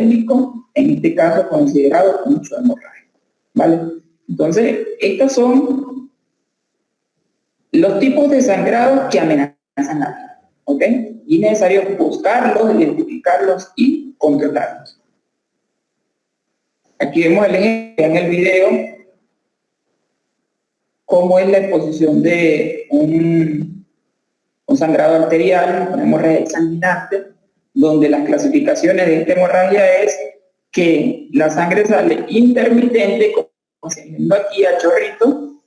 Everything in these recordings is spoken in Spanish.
endémico, en este caso considerado mucho hemorragia, ¿vale? Entonces, estos son los tipos de sangrado que amenazan la vida, ¿ok? Y es necesario buscarlos, identificarlos y controlarlos. Aquí vemos el ejemplo en el video, cómo es la exposición de un sangrado arterial, una hemorragia sanguinante, donde las clasificaciones de esta hemorragia es que la sangre sale intermitente, como se viendo aquí a chorrito,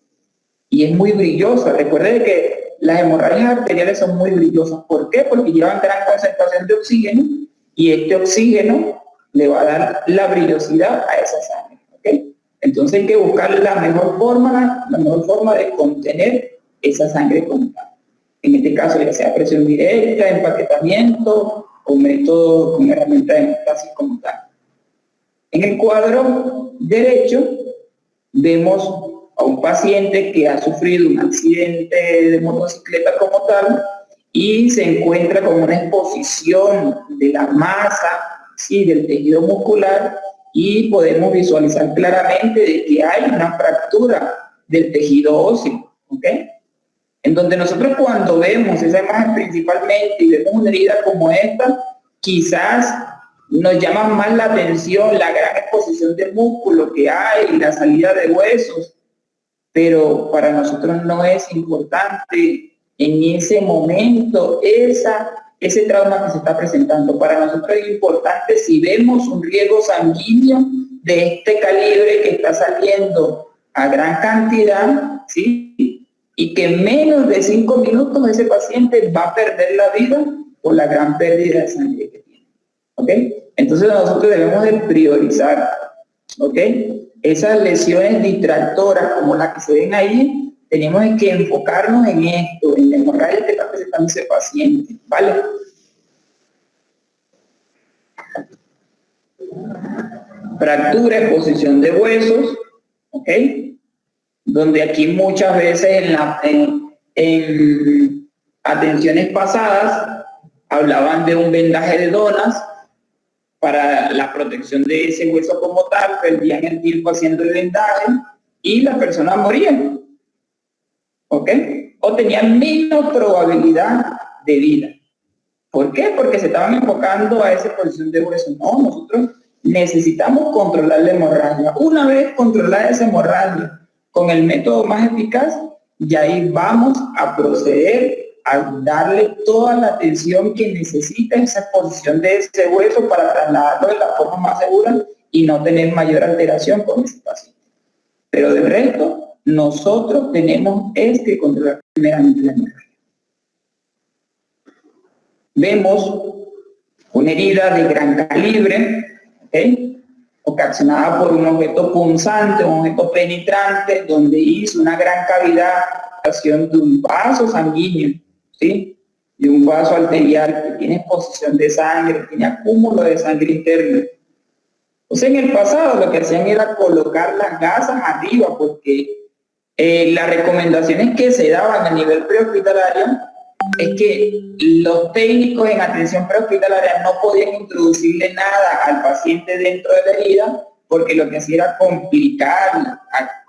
y es muy brillosa. Recuerden que las hemorragias arteriales son muy brillosas. ¿Por qué? Porque llevan gran concentración de oxígeno y este oxígeno le va a dar la brillosidad a esa sangre, ¿ok? Entonces hay que buscar la mejor forma de contener esa sangre como tal. En este caso, ya sea presión directa, empaquetamiento o método con herramienta de hemostasis como tal. En el cuadro derecho vemos a un paciente que ha sufrido un accidente de motocicleta como tal y se encuentra con una exposición de la masa, ¿sí?, del tejido muscular, y podemos visualizar claramente de que hay una fractura del tejido óseo, ¿ok? En donde nosotros cuando vemos esa imagen principalmente y vemos una herida como esta, quizás nos llama más la atención la gran exposición de músculo que hay, la salida de huesos, pero para nosotros no es importante en ese momento ese trauma que se está presentando. Para nosotros es importante si vemos un riego sanguíneo de este calibre que está saliendo a gran cantidad, ¿sí?, y que en menos de 5 minutos ese paciente va a perder la vida por la gran pérdida de sangre que tiene, ¿ok? Entonces nosotros debemos de priorizar, ¿ok? Esas lesiones distractoras como las que se ven ahí, tenemos que enfocarnos en esto, en la hemorragia que está presentando ese paciente, ¿vale? Fractura, exposición de huesos, ¿ok? Donde aquí muchas veces en atenciones pasadas hablaban de un vendaje de donas para la protección de ese hueso como tal, perdían el tiempo haciendo el vendaje y la persona moría, ¿ok? O tenían menos probabilidad de vida. ¿Por qué? Porque se estaban enfocando a esa exposición de hueso. No, nosotros necesitamos controlar la hemorragia. Una vez controlada esa hemorragia con el método más eficaz, y ahí vamos a proceder a darle toda la atención que necesita esa exposición de ese hueso para trasladarlo de la forma más segura y no tener mayor alteración con ese paciente. Pero de resto, nosotros tenemos que controlar primeramente la hemorragia. Vemos una herida de gran calibre, ¿okay?, ocasionada por un objeto punzante, un objeto penetrante, donde hizo una gran cavidad de un vaso sanguíneo, ¿sí?, de un vaso arterial que tiene exposición de sangre, tiene acúmulo de sangre interna. O sea, en el pasado lo que hacían era colocar las gasas arriba, porque las recomendaciones que se daban a nivel prehospitalario es que los técnicos en atención prehospitalaria no podían introducirle nada al paciente dentro de la herida, porque lo que hacía era complicar,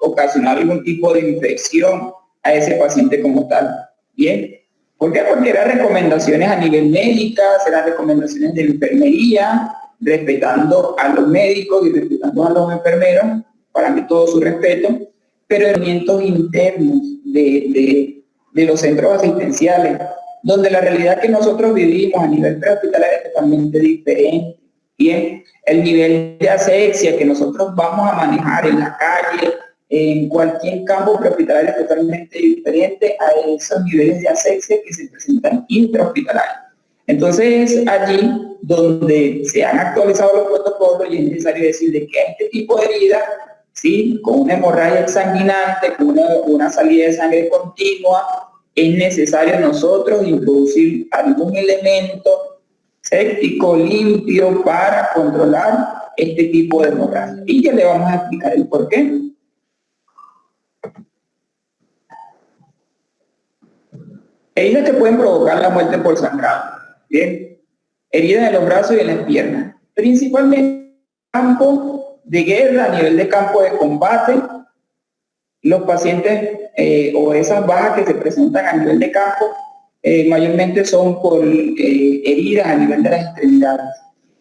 ocasionar algún tipo de infección a ese paciente como tal. ¿Bien? ¿Por qué? Porque eran recomendaciones a nivel médica, eran recomendaciones de enfermería, respetando a los médicos y respetando a los enfermeros, para mí todo su respeto, pero elementos internos de los centros asistenciales, donde la realidad que nosotros vivimos a nivel prehospitalario es totalmente diferente. Bien, el nivel de asepsia que nosotros vamos a manejar en la calle, en cualquier campo prehospitalario es totalmente diferente a esos niveles de asepsia que se presentan intrahospitalarios. Entonces es allí donde se han actualizado los protocolos y es necesario decir de que este tipo de herida, ¿sí?, con una hemorragia sanguinante, con una salida de sangre continua, es necesario nosotros introducir algún elemento séptico limpio para controlar este tipo de hemorragia. Y ya le vamos a explicar el por qué. Heridas que pueden provocar la muerte por sangrado. Bien. Heridas en los brazos y en las piernas. principalmente campo de guerra, a nivel de campo de combate. Los pacientes o esas bajas que se presentan a nivel de campo mayormente son por heridas a nivel de las extremidades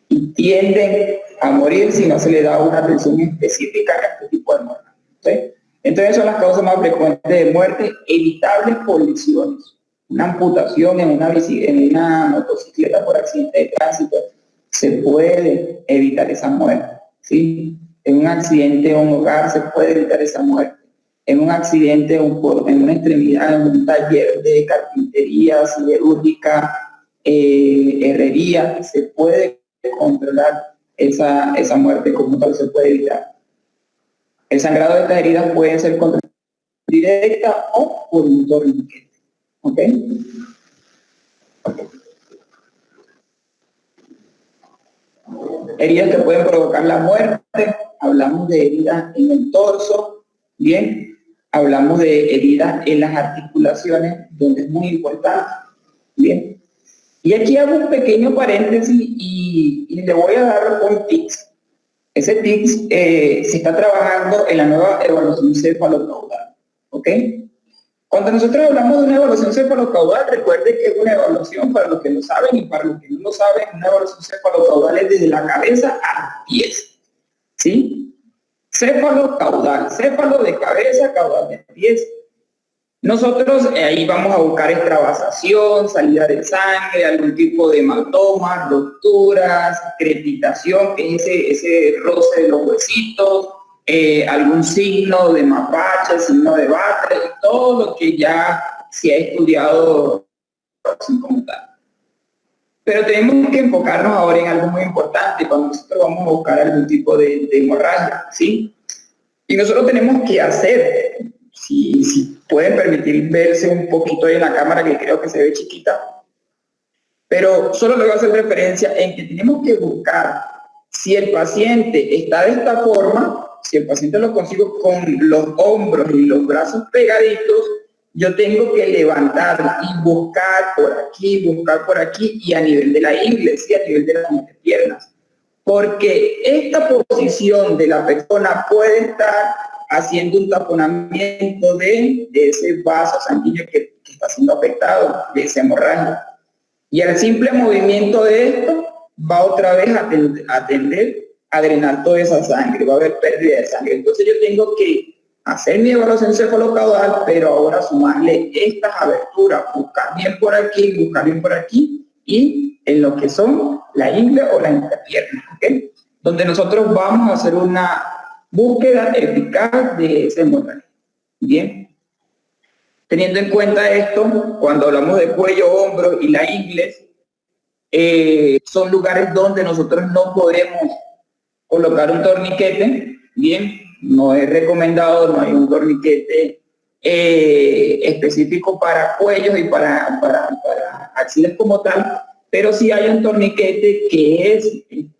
y tienden a morir si no se le da una atención específica a este tipo de muerte. ¿Sí? Entonces son las causas más frecuentes de muerte evitables por lesiones. Una amputación en una motocicleta por accidente de tránsito se puede evitar esa muerte. ¿Sí? En un accidente en un hogar se puede evitar esa muerte. En un accidente en una extremidad, en un taller de carpintería, siderúrgica, herrería, se puede controlar esa muerte como tal, se puede evitar. El sangrado de estas heridas puede ser controlado directa o por un torniquete. ¿Ok? Heridas que pueden provocar la muerte, hablamos de heridas en el torso, bien, hablamos de heridas en las articulaciones, donde es muy importante, bien. Y aquí hago un pequeño paréntesis y le voy a dar un tips. Ese tips se está trabajando en la nueva evaluación cefalocaudal, ¿ok? Cuando nosotros hablamos de una evaluación cefalocaudal, recuerde que es una evaluación, para los que lo saben y para los que no lo saben, una evaluación cefalocaudal es desde la cabeza a los pies, ¿sí? Cefalocaudal, céfalo de cabeza, caudal de pies. Nosotros ahí vamos a buscar extravasación, salida de sangre, algún tipo de hematomas, rupturas, crepitación, que es ese roce de los huesitos, algún signo de mapache, signo de Batres, todo lo que ya se ha estudiado así como tal. Pero tenemos que enfocarnos ahora en algo muy importante cuando nosotros vamos a buscar algún tipo de hemorragia, ¿sí? Y nosotros tenemos que hacer, si pueden permitir verse un poquito ahí en la cámara, que creo que se ve chiquita, pero solo le voy a hacer referencia en que tenemos que buscar si el paciente está de esta forma, si el paciente lo consigo con los hombros y los brazos pegaditos, yo tengo que levantar y buscar por aquí y a nivel de la ingle, ¿sí? A nivel de las piernas. Porque esta posición de la persona puede estar haciendo un taponamiento de ese vaso sanguíneo que está siendo afectado, de esa hemorragia. Y el simple movimiento de esto va otra vez a tender a drenar toda esa sangre, va a haber pérdida de sangre. Entonces yo tengo que hacer mi evaluación cefalocaudal, pero ahora sumarle estas aberturas, buscar bien por aquí y en lo que son la ingle o la entrepierna, ¿ok? Donde nosotros vamos a hacer una búsqueda eficaz de ese hemorragia. Bien. Teniendo en cuenta esto, cuando hablamos de cuello, hombro y la ingle, son lugares donde nosotros no podemos colocar un torniquete, bien, no es recomendado, no hay un torniquete específico para cuellos y para axilas como tal, pero sí hay un torniquete que es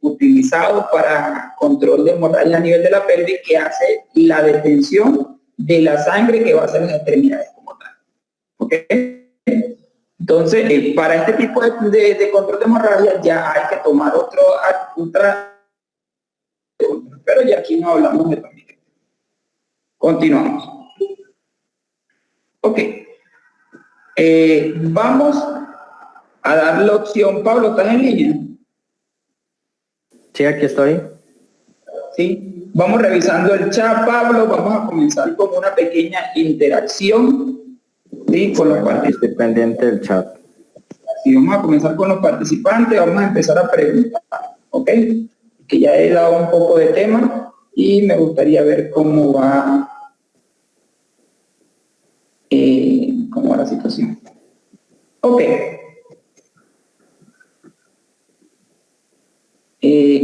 utilizado para control de hemorragia a nivel de la pelvis, que hace la detención de la sangre que va a ser en las extremidades como tal. ¿Ok? Entonces, para este tipo de control de hemorragia ya hay que tomar otra, pero ya aquí no hablamos de torniquete. Continuamos. Ok. Vamos a dar la opción. Pablo, ¿estás en línea? Sí, aquí estoy. Sí. Vamos revisando el chat, Pablo. Vamos a comenzar con una pequeña interacción. Sí, con los participantes. Estoy pendiente del chat. Sí, vamos a comenzar con los participantes. Vamos a empezar a preguntar. ¿Ok? Que ya he dado un poco de tema y me gustaría ver cómo va la situación. Ok.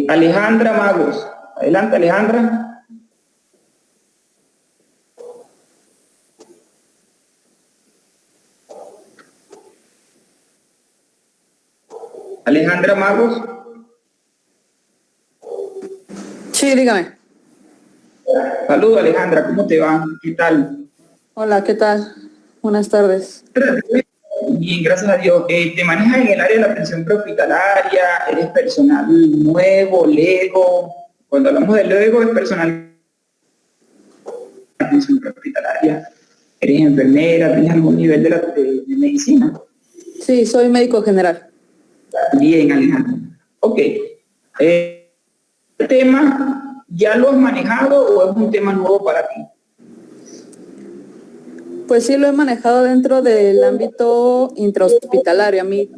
Alejandra Magos. Adelante, Alejandra. Alejandra Magos. Sí, dígame. Saludos, Alejandra, ¿cómo te va? ¿Qué tal? Hola, ¿qué tal? Buenas tardes. Bien, gracias a Dios. ¿Te manejas en el área de la atención prehospitalaria? ¿Eres personal nuevo, lego? Cuando hablamos de lego, es personal de atención prehospitalaria. ¿Eres enfermera? ¿Tienes algún nivel de medicina? Sí, soy médico general. Bien, Alejandro. Ok. ¿El tema ya lo has manejado o es un tema nuevo para ti? Pues sí, lo he manejado dentro del ámbito intrahospitalario. A mí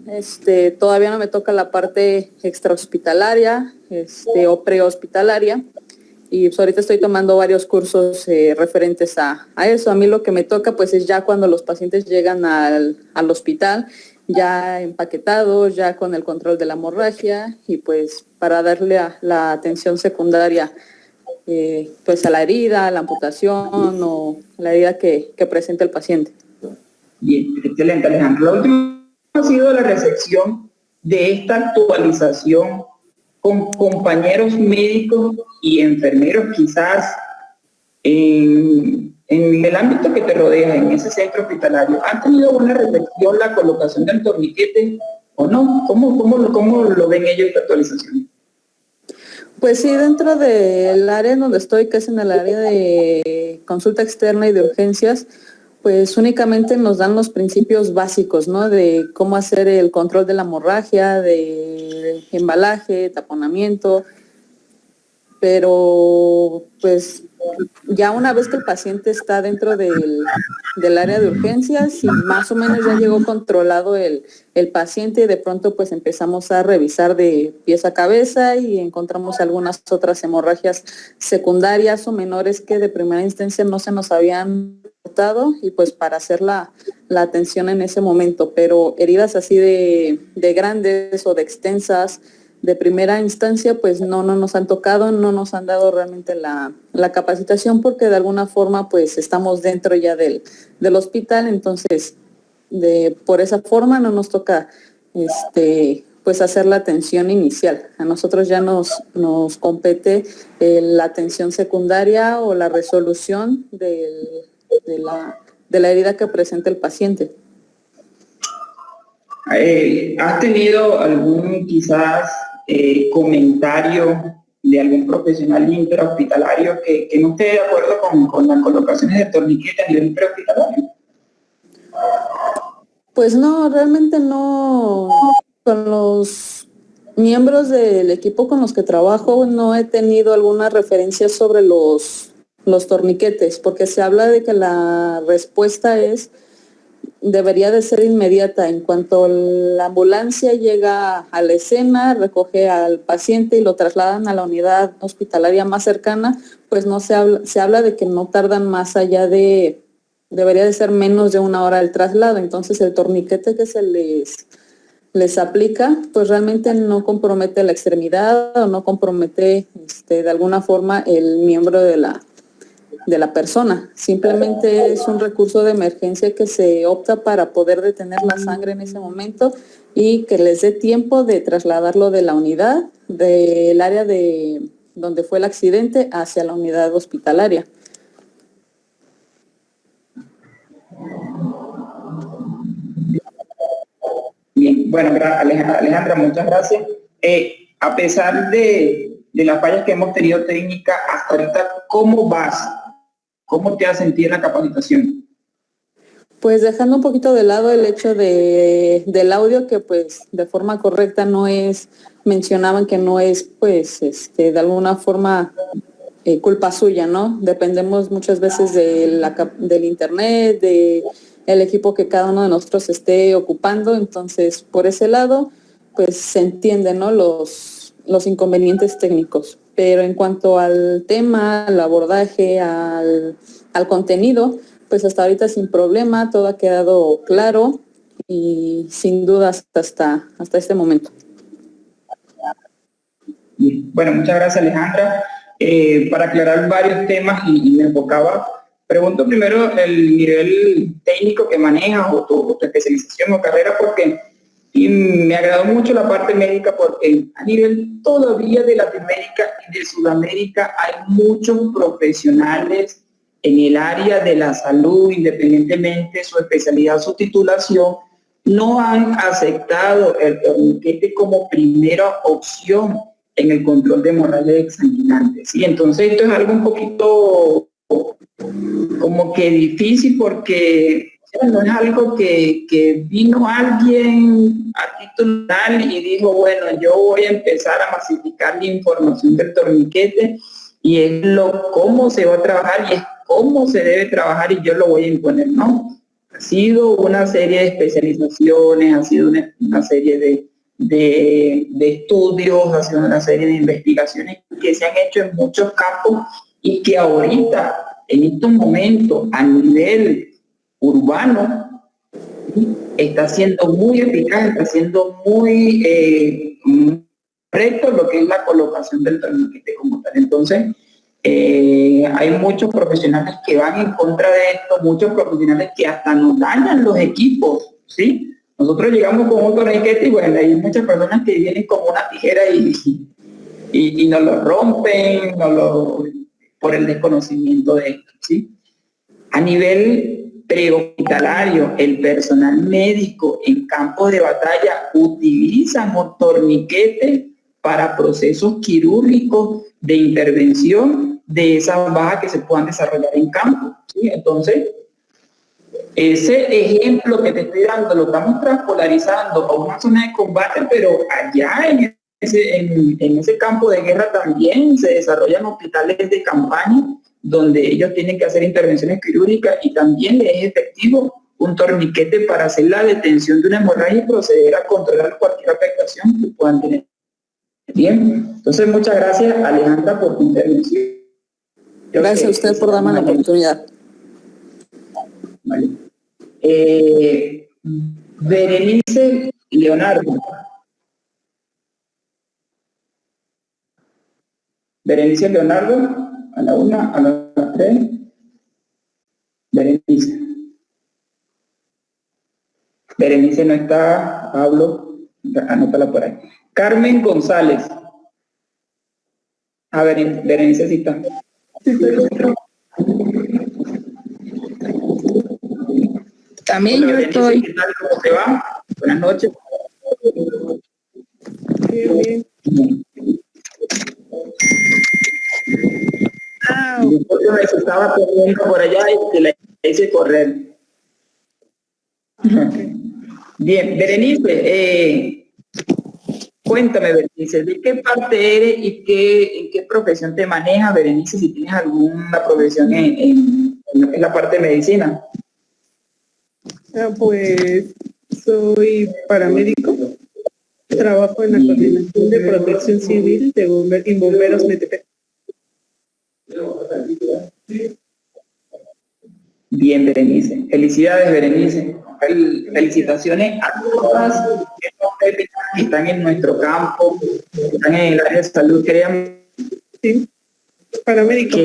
todavía no me toca la parte extrahospitalaria o prehospitalaria. Y pues ahorita estoy tomando varios cursos referentes a eso. A mí lo que me toca pues es ya cuando los pacientes llegan al hospital, ya empaquetados, ya con el control de la hemorragia y pues para darle la atención secundaria pues a la herida, a la amputación o la herida que presenta el paciente. Bien, excelente, Alejandro. La última ha sido la recepción de esta actualización con compañeros médicos y enfermeros, quizás en el ámbito que te rodea, en ese centro hospitalario. ¿Han tenido buena recepción la colocación del torniquete o no? ¿Cómo lo ven ellos esta actualización? Pues sí, dentro del área en donde estoy, que es en el área de consulta externa y de urgencias, pues únicamente nos dan los principios básicos, ¿no? De cómo hacer el control de la hemorragia, de embalaje, taponamiento, pero pues ya una vez que el paciente está dentro del área de urgencias y más o menos ya llegó controlado el paciente, de pronto pues empezamos a revisar de pies a cabeza y encontramos algunas otras hemorragias secundarias o menores que de primera instancia no se nos habían reportado y pues para hacer la atención en ese momento, pero heridas así de grandes o de extensas, de primera instancia, pues no nos han tocado, no nos han dado realmente la capacitación porque de alguna forma pues estamos dentro ya del hospital, entonces por esa forma no nos toca pues hacer la atención inicial. A nosotros ya nos compete la atención secundaria o la resolución de la herida que presenta el paciente. ¿Has tenido algún quizás comentario de algún profesional intrahospitalario que no esté de acuerdo con las colocaciones de torniquete a nivel prehospitalario? Pues no, realmente no. Con los miembros del equipo con los que trabajo no he tenido alguna referencia sobre los torniquetes, porque se habla de que la respuesta debería de ser inmediata. En cuanto la ambulancia llega a la escena, recoge al paciente y lo trasladan a la unidad hospitalaria más cercana, pues no se habla de que no tardan más allá debería de ser menos de 1 hora el traslado. Entonces el torniquete que se les aplica, pues realmente no compromete la extremidad o no compromete de alguna forma el miembro de la persona. Simplemente es un recurso de emergencia que se opta para poder detener la sangre en ese momento y que les dé tiempo de trasladarlo de la unidad, del área de donde fue el accidente, hacia la unidad hospitalaria. Bien, bueno, Alejandra, muchas gracias. A pesar de las fallas que hemos tenido técnicas hasta ahorita, ¿cómo vas? ¿Cómo te has sentido en la capacitación? Pues dejando un poquito de lado el hecho del audio, que pues de forma correcta mencionaban que no es pues de alguna forma culpa suya, ¿no? Dependemos muchas veces del internet, del equipo que cada uno de nosotros esté ocupando, entonces por ese lado pues se entienden, ¿no? los inconvenientes técnicos, pero en cuanto al tema, al abordaje, al contenido, pues hasta ahorita sin problema, todo ha quedado claro y sin dudas hasta este momento. Bueno, muchas gracias, Alejandra. Para aclarar varios temas y me enfocaba, pregunto primero el nivel técnico que manejas o tu especialización o carrera, porque me agradó mucho la parte médica, porque a nivel todavía de Latinoamérica y de Sudamérica hay muchos profesionales en el área de la salud, independientemente de su especialidad, su titulación, no han aceptado el torniquete como primera opción en el control de hemorragia exsanguinante, ¿sí? Entonces esto es algo un poquito como que difícil porque no es algo que vino alguien a título y dijo, bueno, yo voy a empezar a masificar la información del torniquete y es cómo se va a trabajar y es cómo se debe trabajar y yo lo voy a imponer, ¿no? Ha sido una serie de especializaciones, ha sido una serie de estudios, ha sido una serie de investigaciones que se han hecho en muchos campos y que ahorita, en estos momentos, a nivel urbano, está siendo muy eficaz, está siendo muy recto lo que es la colocación del torniquete como tal. Entonces, hay muchos profesionales que van en contra de esto, muchos profesionales que hasta nos dañan los equipos, ¿sí? Nosotros llegamos con un torniquete y bueno, hay muchas personas que vienen con una tijera y nos lo rompen, por el desconocimiento de esto, ¿sí? A nivel prehospitalario, el personal médico en campos de batalla utiliza torniquetes para procesos quirúrgicos de intervención de esas bajas que se puedan desarrollar en campo, ¿sí? Entonces, ese ejemplo que te estoy dando lo estamos transpolarizando a una zona de combate, pero allá en ese campo de guerra también se desarrollan hospitales de campaña donde ellos tienen que hacer intervenciones quirúrgicas y también les es efectivo un torniquete para hacer la detención de una hemorragia y proceder a controlar cualquier afectación que puedan tener. Bien, entonces muchas gracias, Alejandra, por tu intervención. Gracias a usted por darme la oportunidad. Vale. Berenice Leonardo. Berenice Leonardo, a la 1, a la 3. Berenice. Berenice no está, Pablo, anótala por ahí. Carmen González. A ver, Berenice sí está. También hola, yo estoy. ¿Qué tal? ¿Cómo te va? Buenas noches. Bien. Yo me estaba corriendo por allá y te la hice correr. Bien, Berenice, cuéntame, Berenice, ¿de qué parte eres y en qué profesión te manejas, Berenice, si tienes alguna profesión en la parte de medicina? Pues soy paramédico, trabajo en la coordinación de protección civil de bomberos Metepec. Bien, Berenice. Felicidades, Berenice. Felicitaciones a todas que están en nuestro campo, que están en el área de salud. Créanme Sí, paramédico.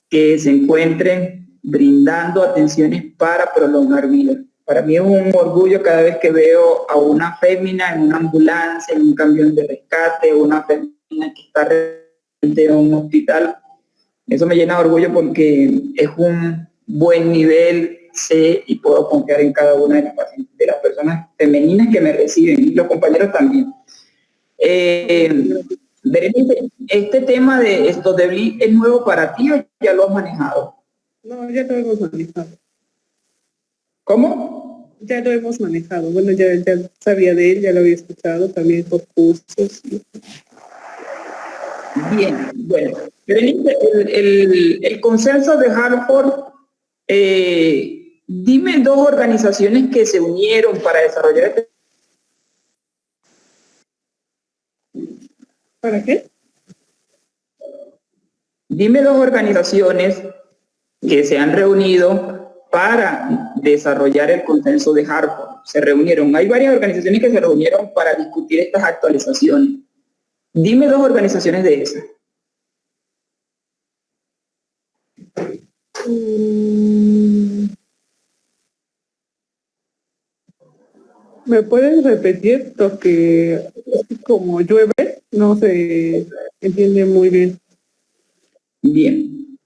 Que se encuentren brindando atenciones para prolongar vida. Para mí es un orgullo cada vez que veo a una fémina en una ambulancia, en un camión de rescate, una fémina que está en un hospital. Eso me llena de orgullo porque es un buen nivel, sé y puedo confiar en cada una de las pacientes, de las personas femeninas que me reciben y los compañeros también. Berenice, ¿este tema de esto de BLI es nuevo para ti o ya lo has manejado? No, ya lo hemos manejado. ¿Cómo? Ya lo hemos manejado. Bueno, ya sabía de él, ya lo había escuchado también por cursos. Bien, bueno. Berenice, el consenso de Hartford, dime 2 organizaciones que se unieron para desarrollar este. ¿Para qué? Dime 2 organizaciones que se han reunido para desarrollar el consenso de Hartford. Se reunieron. Hay varias organizaciones que se reunieron para discutir estas actualizaciones. Dime 2 organizaciones de esas. ¿Me puedes repetir? Porque como llueve, no se entiende muy bien. Bien.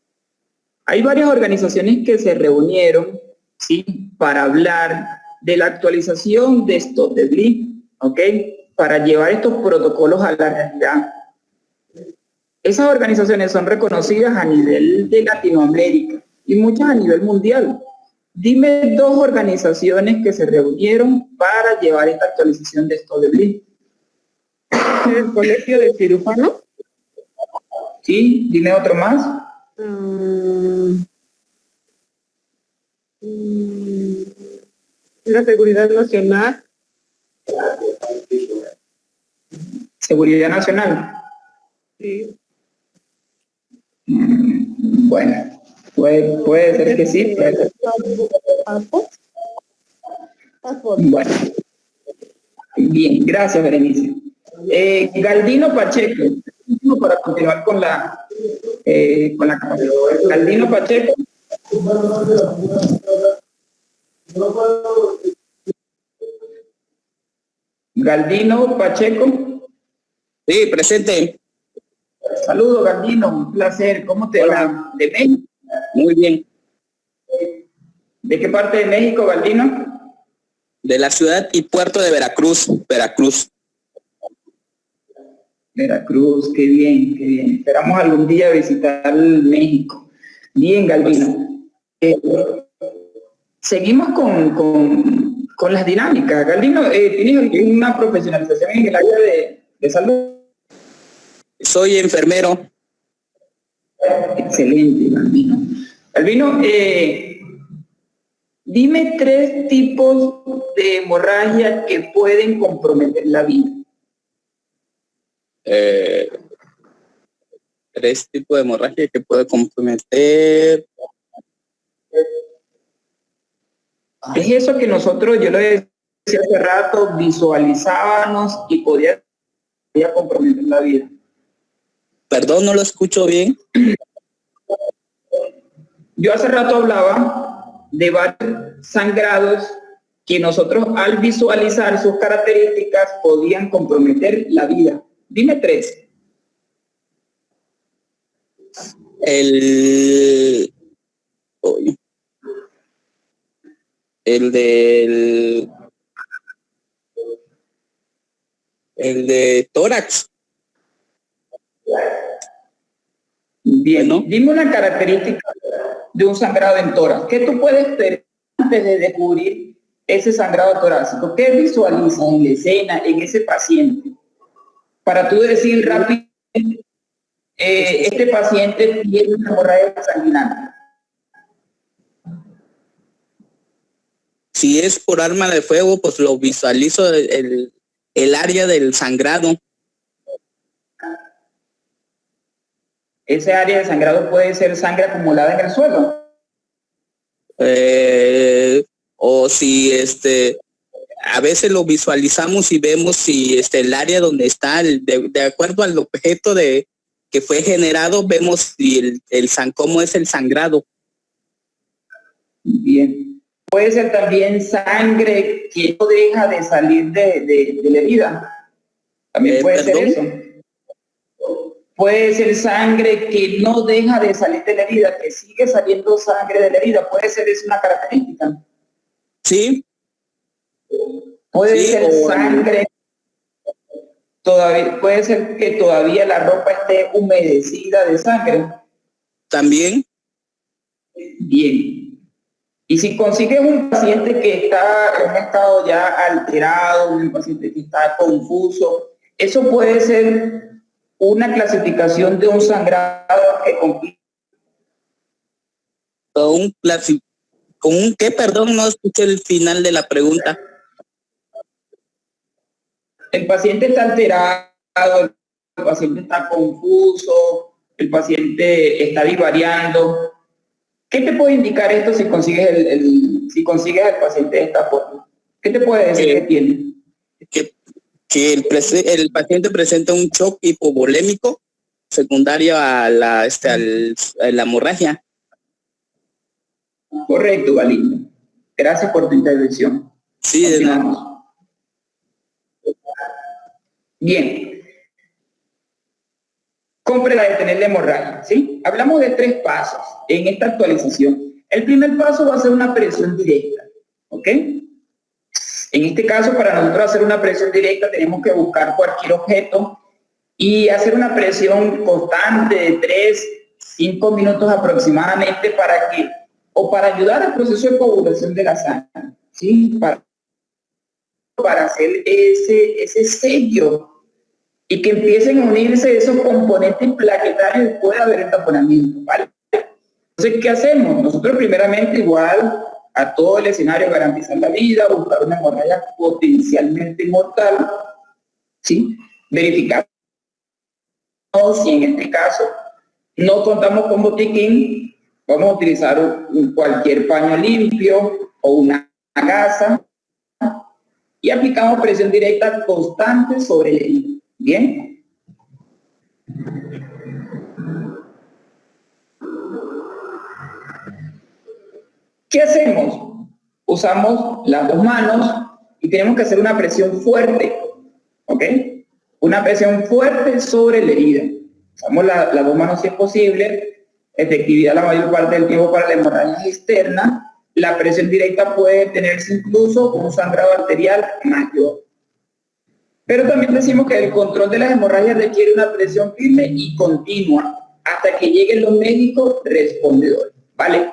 Hay varias organizaciones que se reunieron, ¿sí?, para hablar de la actualización de estos de BLIS, ¿ok? Para llevar estos protocolos a la realidad. Esas organizaciones son reconocidas a nivel de Latinoamérica y muchas a nivel mundial. Dime 2 organizaciones que se reunieron para llevar esta actualización de estos de BLIS. ¿El Colegio de Cirujanos? Sí, dime otro más. La Seguridad Nacional. Seguridad Nacional. Sí. Bueno, puede ser que sí. Puede ser. Bueno, bien, gracias, Berenice. Galdino Pacheco, para continuar con la capacidad. Galdino Pacheco. Galdino Pacheco. Sí, presente. Saludos, Galdino, un placer. ¿Cómo te va? ¿De México? Muy bien. ¿De qué parte de México, Galdino? De la ciudad y puerto de Veracruz, Veracruz. Veracruz, qué bien, qué bien. Esperamos algún día visitar México. Bien, Galdino. Seguimos con las dinámicas. Galdino, ¿tienes alguna profesionalización en el área de salud? Soy enfermero. Excelente, Galdino. Galdino, dime 3 tipos de hemorragia que pueden comprometer la vida. 3 tipos de hemorragia que puede comprometer. Es eso que nosotros, yo lo decía hace rato, visualizábamos y podía comprometer la vida. Perdón, no lo escucho bien. Yo hace rato hablaba de varios sangrados que nosotros al visualizar sus características podían comprometer la vida. Dime 3. El de tórax. Bien, Bueno. Dime una característica de un sangrado en tórax. ¿Qué tú puedes ver antes de descubrir ese sangrado torácico? ¿Qué visualizas en la escena, en ese paciente? Para tú decir rápido, este paciente tiene una hemorragia sanguinaria. Si es por arma de fuego, pues lo visualizo el área del sangrado. Ese área de sangrado puede ser sangre acumulada en el suelo. O si a veces lo visualizamos y vemos si el área donde está, de acuerdo al objeto que fue generado, vemos si cómo es el sangrado. Bien. Puede ser también sangre que no deja de salir de la herida. También puede ser eso. Puede ser sangre que no deja de salir de la herida, que sigue saliendo sangre de la herida. Puede ser, es una característica. Sí. Puede ser sangre, puede ser que todavía la ropa esté humedecida de sangre. También. Bien. Y si consigues un paciente que está en un estado ya alterado, un paciente que está confuso, eso puede ser una clasificación de un sangrado que complica. ¿Con un qué? Perdón, no escuché el final de la pregunta. El paciente está alterado, el paciente está confuso, el paciente está divariando. ¿Qué te puede indicar esto si consigues el paciente de esta forma? ¿Qué te puede decir que tiene? Que el paciente presenta un shock hipovolémico secundario a la hemorragia. Correcto, Galindo. Gracias por tu intervención. Sí, de nada. Bien. Compre la detener la hemorragia, ¿sí? Hablamos de 3 pasos en esta actualización. El primer paso va a ser una presión directa, ¿ok? En este caso, para nosotros hacer una presión directa, tenemos que buscar cualquier objeto y hacer una presión constante de 3-5 minutos aproximadamente para ayudar al proceso de coagulación de la sangre, ¿sí? Para hacer ese sello y que empiecen a unirse esos componentes plaquetarios y pueda haber entaponamiento, ¿vale? Entonces, ¿qué hacemos? Nosotros primeramente, igual a todo el escenario, garantizar la vida, buscar una hemorragia potencialmente mortal, ¿sí? Verificar si en este caso no contamos con botiquín, vamos a utilizar cualquier paño limpio o una gasa y aplicamos presión directa constante sobre el herido. ¿Bien? ¿Qué hacemos? Usamos las dos manos y tenemos que hacer una presión fuerte, ¿ok? Una presión fuerte sobre la herida. Usamos las dos manos si es posible, efectividad la mayor parte del tiempo para la hemorragia externa. La presión directa puede tenerse incluso un sangrado arterial mayor. Pero también decimos que el control de las hemorragias requiere una presión firme y continua hasta que lleguen los médicos respondedores, ¿vale?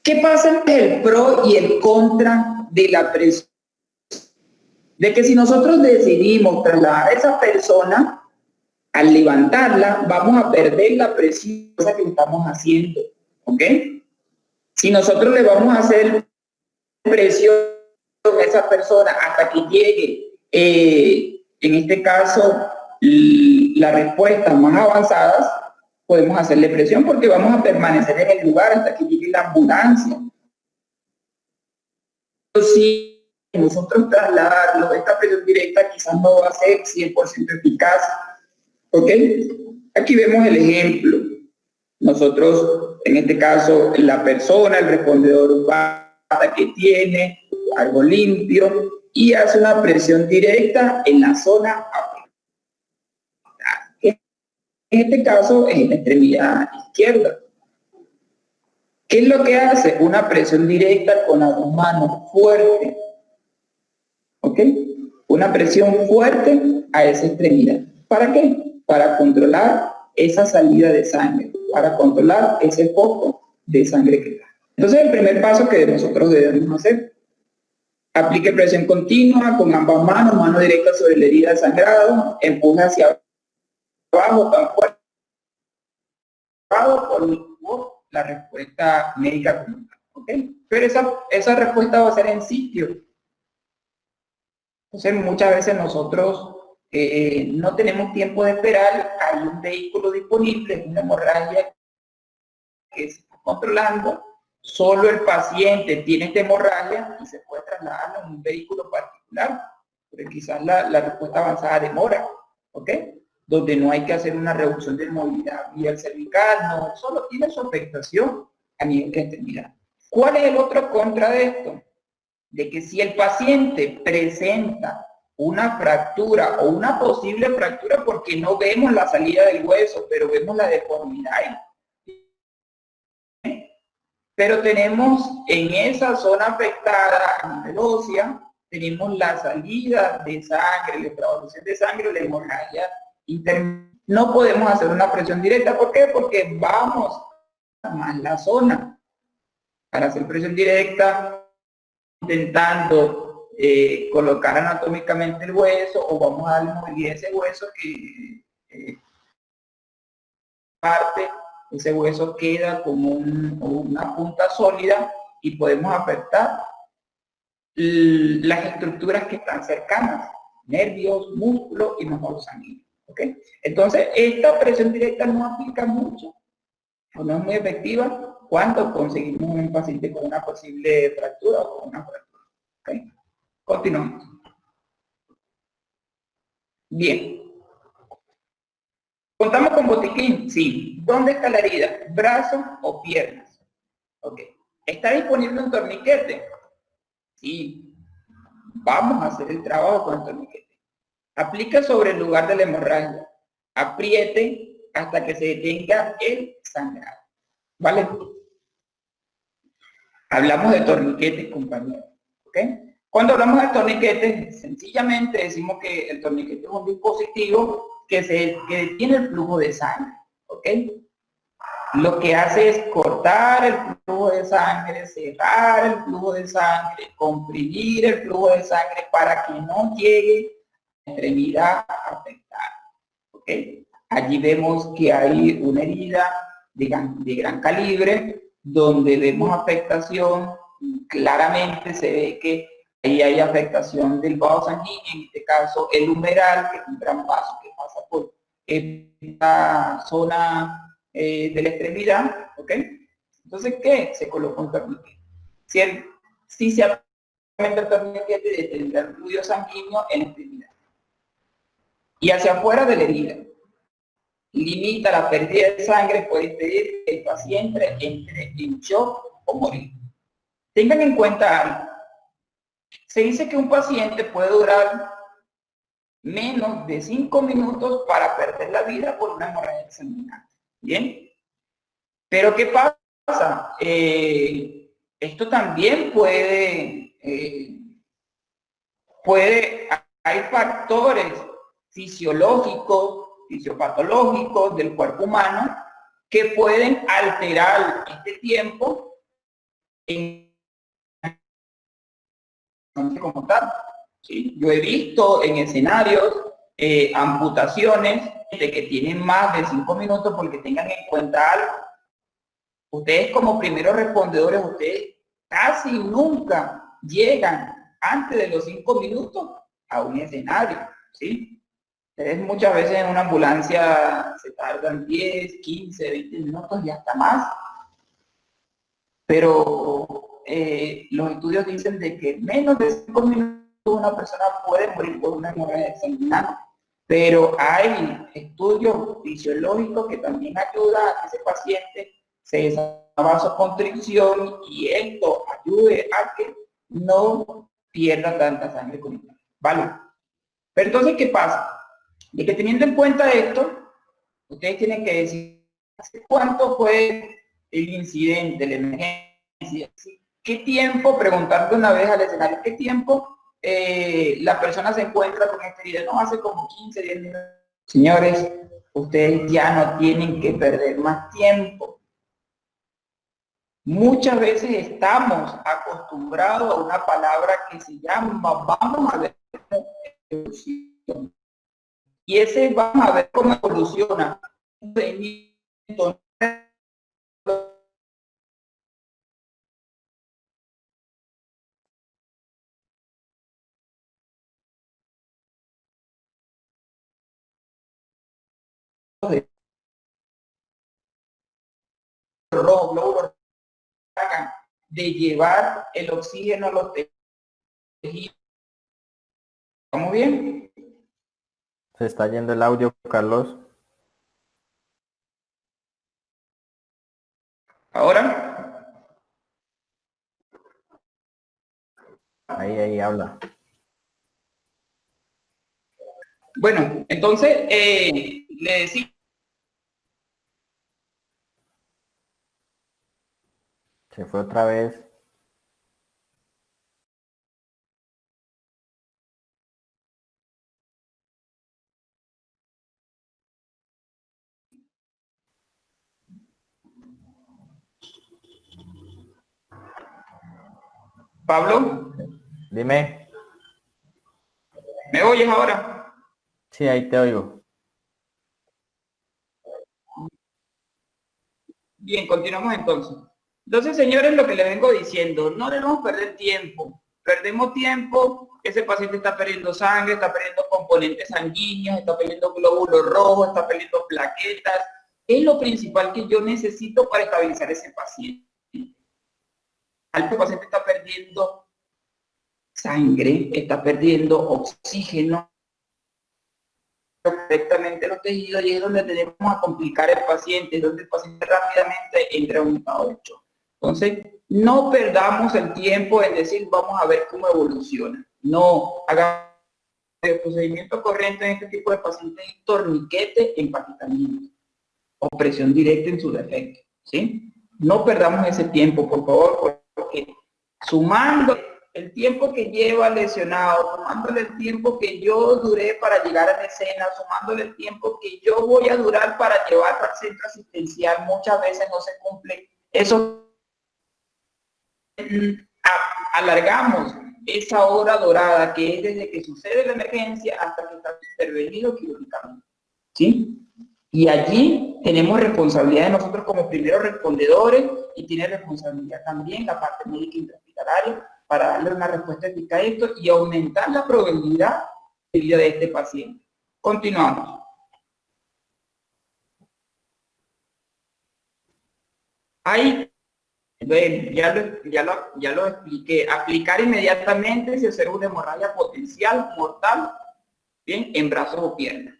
¿Qué pasa entre el pro y el contra de la presión? De que si nosotros decidimos trasladar a esa persona, al levantarla, vamos a perder la presión que estamos haciendo, ¿ok? Si nosotros le vamos a hacer presión a esa persona hasta que llegue, en este caso, las respuestas más avanzadas, podemos hacerle presión porque vamos a permanecer en el lugar hasta que llegue la ambulancia. Pero si nosotros trasladarlo, esta presión directa quizás no va a ser 100% eficaz, ¿ok? Aquí vemos el ejemplo. Nosotros, en este caso, la persona, el respondedor bata que tiene, algo limpio, y hace una presión directa en la zona afectada. En este caso, es en la extremidad izquierda. ¿Qué es lo que hace? Una presión directa con las dos manos fuerte. ¿Ok? Una presión fuerte a esa extremidad. ¿Para qué? Para controlar esa salida de sangre, para controlar ese foco de sangre que da. Entonces, el primer paso que nosotros debemos hacer: aplique presión continua con ambas manos, mano directa sobre la herida de sangrado, empuje hacia abajo tan fuerte por la respuesta médica común, ¿ok? Pero esa respuesta va a ser en sitio. Entonces, muchas veces nosotros no tenemos tiempo de esperar, hay un vehículo disponible, una hemorragia que se está controlando, solo el paciente tiene esta hemorragia y se puede trasladar a un vehículo particular, pero quizás la respuesta avanzada demora, ¿ok? Donde no hay que hacer una reducción de movilidad vía cervical, no, solo tiene su afectación a nivel de extremidad. ¿Cuál es el otro contra de esto? De que si el paciente presenta una fractura o una posible fractura porque no vemos la salida del hueso, pero vemos la deformidad, pero tenemos en esa zona afectada a nivel ósea, tenemos la salida de sangre, la extravasación de sangre, la hemorragia interna. No podemos hacer una presión directa. ¿Por qué? Porque vamos a más la zona. Para hacer presión directa, intentando colocar anatómicamente el hueso, o vamos a darle movilidad a ese hueso que ese hueso queda como una punta sólida y podemos afectar las estructuras que están cercanas, nervios, músculos y mejor sanguíneo. ¿Okay? Entonces, esta presión directa no aplica mucho, o no es muy efectiva cuando conseguimos un paciente con una posible fractura o con una fractura. ¿Okay? Continuamos. Bien. ¿Contamos con botiquín? Sí. ¿Dónde está la herida? ¿Brazos o piernas? Ok. ¿Está disponible un torniquete? Sí. Vamos a hacer el trabajo con el torniquete. Aplica sobre el lugar de la hemorragia. Apriete hasta que se detenga el sangrado. ¿Vale? Hablamos de torniquetes, compañeros. ¿Ok? Cuando hablamos de torniquetes, sencillamente decimos que el torniquete es un dispositivo que detiene el flujo de sangre, ¿ok? Lo que hace es cortar el flujo de sangre, cerrar el flujo de sangre, comprimir el flujo de sangre para que no llegue a la extremidad afectada, ¿ok? Allí vemos que hay una herida de gran calibre, donde vemos afectación, claramente se ve que ahí hay afectación del vaso sanguíneo, en este caso el humeral, que es un gran vaso que pasa por esta zona de la extremidad, ¿ok? Entonces, ¿qué? Se coloca un torniquete. Si se aplica el torniquete, detendrá el fluido sanguíneo en la extremidad. Y hacia afuera de la herida. Limita la pérdida de sangre, puede impedir que el paciente entre en shock o morir. Tengan en cuenta algo. Se dice que un paciente puede durar menos de 5 minutos para perder la vida por una hemorragia sanguínea. ¿Bien? Pero ¿qué pasa? Esto también hay factores fisiológicos, fisiopatológicos del cuerpo humano que pueden alterar este tiempo como tal. ¿Sí? Yo he visto en escenarios amputaciones de que tienen más de 5 minutos, porque tengan en cuenta algo. Ustedes como primeros respondedores, ustedes casi nunca llegan antes de los 5 minutos a un escenario, ¿sí? Ustedes muchas veces en una ambulancia se tardan 10, 15, 20 minutos y hasta más. Pero los estudios dicen de que menos de 5 minutos una persona puede morir por una hemorragia sanguínea. Pero hay estudios fisiológicos que también ayudan a que ese paciente se desarrolle vasoconstricción y esto ayude a que no pierda tanta sangre comunitaria, ¿vale? Pero entonces, ¿qué pasa? De que teniendo en cuenta esto, ustedes tienen que decir cuánto fue el incidente, la emergencia, qué tiempo, preguntarle una vez al escenario, qué tiempo la persona se encuentra con esta herida. No, hace como 15, 10 minutos. Señores, ustedes ya no tienen que perder más tiempo. Muchas veces estamos acostumbrados a una palabra que se llama vamos a ver cómo evoluciona. Y ese vamos a ver cómo evoluciona glóbulos de llevar el oxígeno a los tejidos. ¿Estamos bien? Se está yendo el audio, Carlos. Ahora. Ahí habla. Bueno, entonces le decía. Se fue otra vez. Pablo. Dime. ¿Me oyes ahora? Sí, ahí te oigo. Bien, continuamos entonces. Entonces, señores, lo que les vengo diciendo, no debemos perder tiempo. Perdemos tiempo, ese paciente está perdiendo sangre, está perdiendo componentes sanguíneos, está perdiendo glóbulos rojos, está perdiendo plaquetas. Es lo principal que yo necesito para estabilizar ese paciente. El paciente está perdiendo sangre, está perdiendo oxígeno perfectamente los tejidos, y es donde tenemos a complicar el paciente, es donde el paciente rápidamente entra en un estado de shock. Entonces, no perdamos el tiempo en decir vamos a ver cómo evoluciona. No, hagamos el procedimiento corriente en este tipo de pacientes es torniquete, empachetamiento o presión directa en su defecto, ¿sí? No perdamos ese tiempo, por favor, porque sumando el tiempo que lleva el lesionado, sumándole el tiempo que yo duré para llegar a la escena, sumándole el tiempo que yo voy a durar para llevar al centro asistencial, muchas veces no se cumple. Eso alargamos esa hora dorada que es desde que sucede la emergencia hasta que está intervenido quirúrgicamente, ¿sí? Y allí tenemos responsabilidad de nosotros como primeros respondedores y tiene responsabilidad también la parte médica intrahospitalaria para darle una respuesta eficaz a esto y aumentar la probabilidad de vida de este paciente. Continuamos. Ahí, bueno, ya lo expliqué. Aplicar inmediatamente si observa una hemorragia potencial mortal, bien, en brazos o piernas.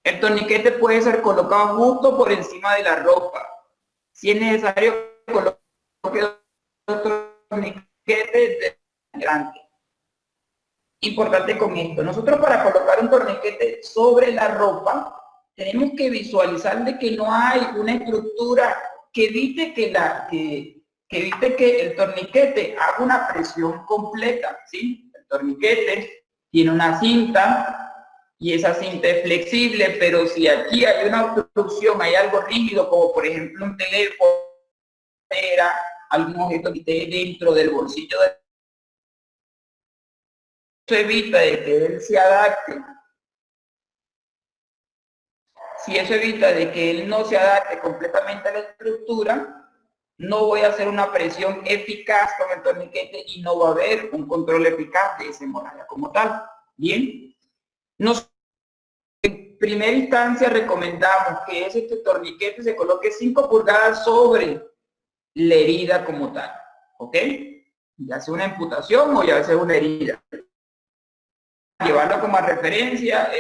El torniquete puede ser colocado justo por encima de la ropa. Si es necesario, coloque el torniquete delante. Importante con esto. Nosotros para colocar un torniquete sobre la ropa, tenemos que visualizar de que no hay una estructura que evite que el torniquete haga una presión completa, ¿sí? El torniquete tiene una cinta, y esa cinta es flexible, pero si aquí hay una obstrucción, hay algo rígido, como por ejemplo un teléfono, algún objeto que esté dentro del bolsillo, eso evita de que él se adapte. Si eso evita de que él no se adapte completamente a la estructura, no voy a hacer una presión eficaz con el torniquete y no va a haber un control eficaz de esa hemorragia como tal. Bien. En primera instancia recomendamos que ese torniquete se coloque 5 pulgadas sobre la herida como tal, ¿ok? Ya sea una amputación o ya sea una herida. Llevarlo como referencia,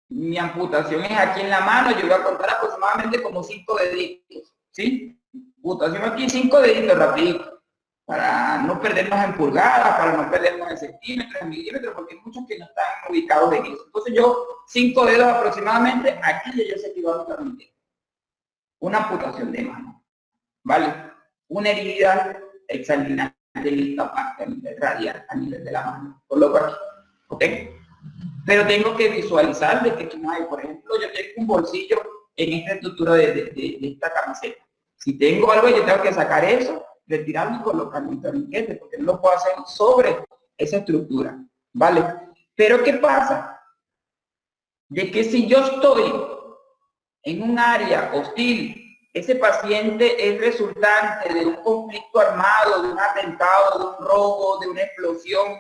mi amputación es aquí en la mano, yo voy a contar aproximadamente como 5 deditos, ¿sí? Amputación aquí, 5 deditos rapidito, para no perdernos en pulgadas, para no perdernos en centímetros, en milímetros, porque hay muchos que no están ubicados en eso. Entonces yo, 5 dedos aproximadamente, aquí yo sé que iba a estar una amputación de mano, ¿vale? Una herida exsanguinante de esta parte a nivel radial, a nivel de la mano, coloco aquí, ¿ok? Pero tengo que visualizar de que aquí no hay, por ejemplo, yo tengo un bolsillo en esta estructura de esta camiseta. Si tengo algo, yo tengo que sacar eso, retirarlo y colocarlo en torniquete, porque no lo puedo hacer sobre esa estructura, ¿vale? Pero ¿qué pasa? De que si yo estoy en un área hostil, ese paciente es resultante de un conflicto armado, de un atentado, de un robo, de una explosión,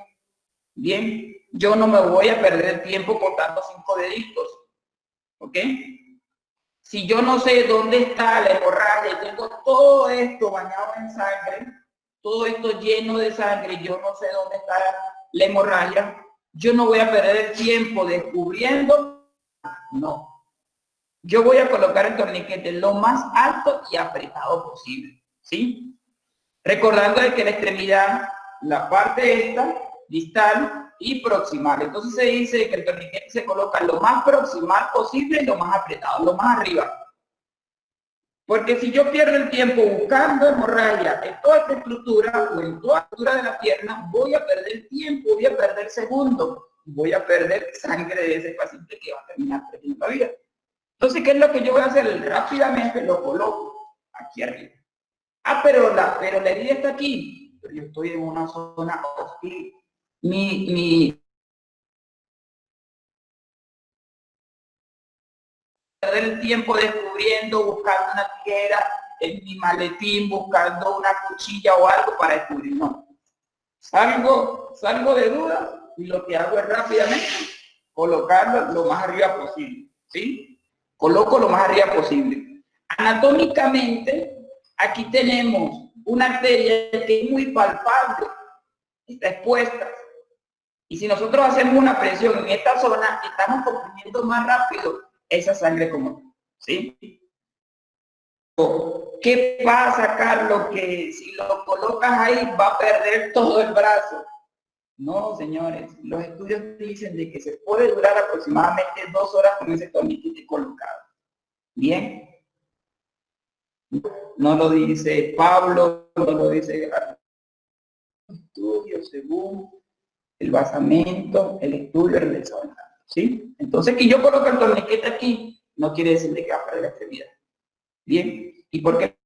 bien, yo no me voy a perder el tiempo contando 5 deditos, ¿ok? Si yo no sé dónde está la hemorragia y tengo todo esto bañado en sangre, todo esto lleno de sangre, yo no sé dónde está la hemorragia, yo no voy a perder el tiempo descubriendo, no. Yo voy a colocar el torniquete lo más alto y apretado posible, ¿sí? Recordando de que la extremidad, la parte esta, distal y proximal. Entonces se dice que el torniquete se coloca lo más proximal posible y lo más apretado, lo más arriba. Porque si yo pierdo el tiempo buscando hemorragia en toda esta estructura o en toda la estructura de la pierna, voy a perder tiempo, voy a perder segundos, voy a perder sangre de ese paciente que va a terminar perdiendo la vida. Entonces, ¿qué es lo que yo voy a hacer? Rápidamente lo coloco aquí arriba. Ah, pero la herida está aquí. Pero yo estoy en una zona hostil. Perder el tiempo descubriendo, buscando una tijera en mi maletín, buscando una cuchilla o algo para descubrir. No. Salgo de dudas y lo que hago es rápidamente colocarlo lo más arriba posible. ¿Sí? Coloco lo más arriba posible. Anatómicamente, aquí tenemos una arteria que es muy palpable, está expuesta. Y si nosotros hacemos una presión en esta zona, estamos comprimiendo más rápido esa sangre común, ¿sí? ¿Qué pasa, Carlos? Que si lo colocas ahí va a perder todo el brazo. No, señores, los estudios dicen de que se puede durar aproximadamente 2 horas con ese torniquete colocado. Bien. No lo dice Pablo, no lo dice estudio según el basamento, el estudio realizado en campo, ¿sí? Entonces, que yo coloque el torniquete aquí, no quiere decir que va a perder la extremidad. Bien, ¿y por qué?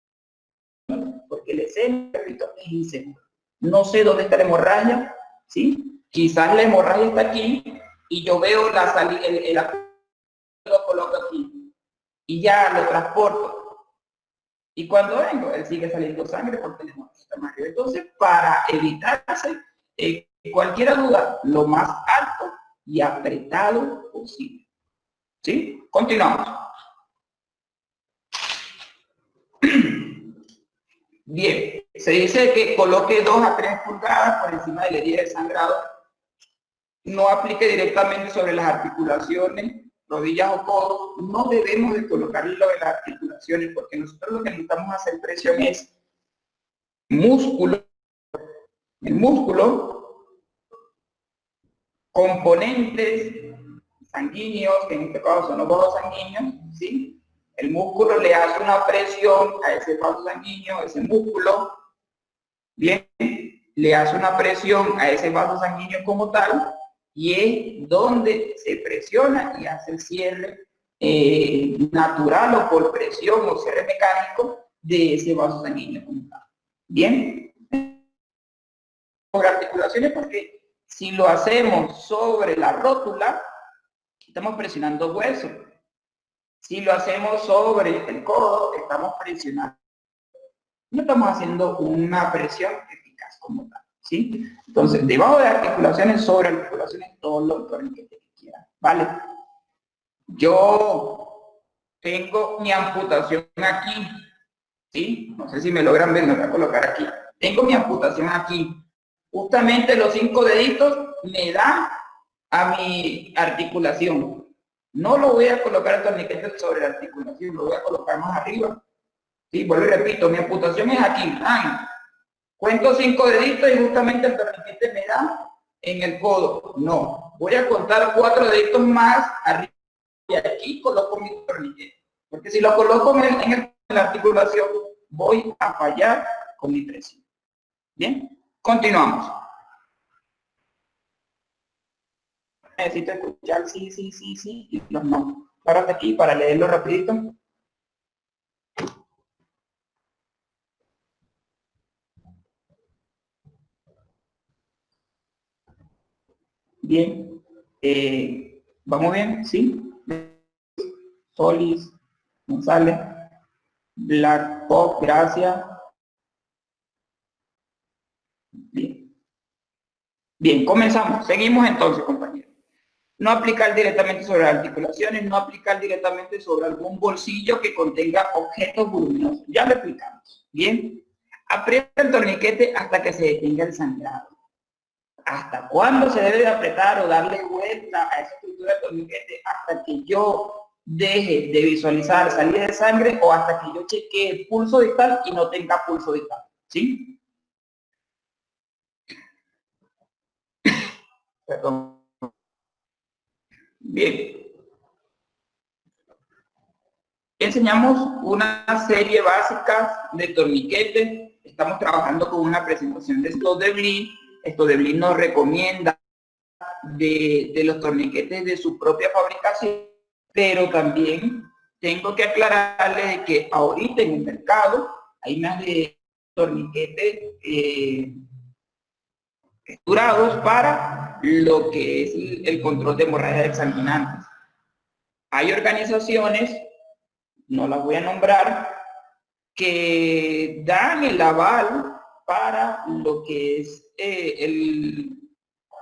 Porque el escena, repito, es inseguro. No sé dónde está la hemorragia, ¿sí? Quizás la hemorragia está aquí y yo veo la salida, lo coloco aquí y ya lo transporto. Y cuando vengo, él sigue saliendo sangre porque la hemorragia está más arriba. Entonces, para evitarse cualquier duda, lo más alto y apretado posible. ¿Sí? Continuamos. Bien, se dice que coloque 2 a 3 pulgadas por encima de la herida de sangrado. No aplique directamente sobre las articulaciones, rodillas o codos. No debemos de colocarlo en las articulaciones porque nosotros lo que necesitamos hacer presión es músculo. El músculo, componentes sanguíneos, que en este caso son los vasos sanguíneos, ¿sí? El músculo le hace una presión a ese vaso sanguíneo, ese músculo, bien, le hace una presión a ese vaso sanguíneo como tal, y es donde se presiona y hace el cierre natural o por presión o cierre mecánico de ese vaso sanguíneo como tal. Bien, sobre articulaciones, porque si lo hacemos sobre la rótula, estamos presionando hueso. Si lo hacemos sobre el codo, estamos presionando. No estamos haciendo una presión eficaz como tal, ¿sí? Entonces, debajo de articulaciones, sobre articulaciones, todo lo torniquete que quieran, ¿vale? Yo tengo mi amputación aquí, ¿sí? No sé si me logran ver, me voy a colocar aquí. Tengo mi amputación aquí. Justamente los 5 deditos me dan a mi articulación. No lo voy a colocar el torniquete sobre la articulación, lo voy a colocar más arriba. Sí, vuelvo y repito, mi amputación es aquí. Cuento 5 deditos y justamente el torniquete me da en el codo. No, voy a contar 4 deditos más arriba y aquí coloco mi torniquete. Porque si lo coloco en la articulación, voy a fallar con mi presión. Bien, continuamos. Necesito escuchar sí, sí, sí, sí y los no. Párate aquí para leerlo rapidito. Bien. ¿Vamos bien? ¿Sí? Solis, González, Black Pop, gracias. Bien. Bien, comenzamos. Seguimos entonces, compañeros. No aplicar directamente sobre las articulaciones, no aplicar directamente sobre algún bolsillo que contenga objetos voluminosos. Ya lo explicamos. Bien. Aprieta el torniquete hasta que se detenga el sangrado. ¿Hasta cuándo se debe de apretar o darle vuelta a esa estructura del torniquete? Hasta que yo deje de visualizar salida de sangre o hasta que yo chequee el pulso distal y no tenga pulso distal. ¿Sí? Perdón. Bien. Enseñamos una serie básica de torniquetes. Estamos trabajando con una presentación de Stodebly. Stodebly nos recomienda de los torniquetes de su propia fabricación, pero también tengo que aclararle de que ahorita en el mercado hay más de torniquetes durados para lo que es el control de hemorragias exsanguinantes. Hay organizaciones, no las voy a nombrar, que dan el aval para lo que es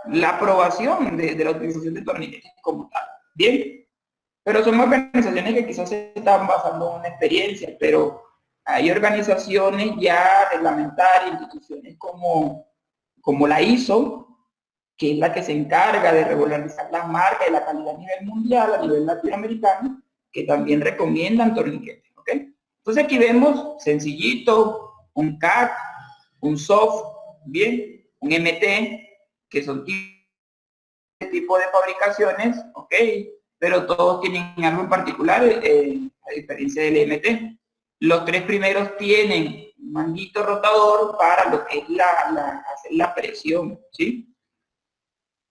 la aprobación de la utilización de torniquetes como tal. Bien, pero son organizaciones que quizás se están basando en una experiencia, pero hay organizaciones ya reglamentarias, instituciones como la ISO, que es la que se encarga de regularizar las marcas y la calidad a nivel mundial, a nivel latinoamericano, que también recomiendan torniquetes, ¿ok? Entonces aquí vemos sencillito, un CAC, un soft, bien, un MT, que son tipo de fabricaciones, ok, pero todos tienen algo en particular, a diferencia del MT. Los 3 primeros tienen manguito rotador para lo que es hacer la presión, ¿sí?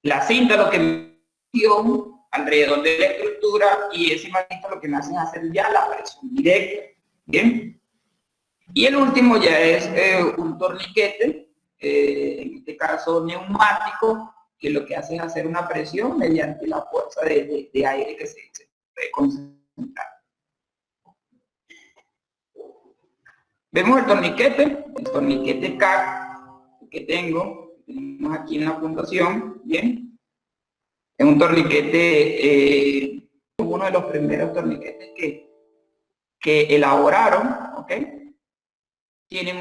La cinta lo que me presión alrededor de la estructura y ese manguito lo que me hacen hacer ya la presión directa, ¿bien? Y el último ya es un torniquete, en este caso neumático, que lo que hace es hacer una presión mediante la fuerza de aire que se puede concentrar. Vemos el torniquete CAC que tenemos aquí en la puntuación, ¿bien? Es un torniquete, uno de los primeros torniquetes que elaboraron, ¿ok? Tienen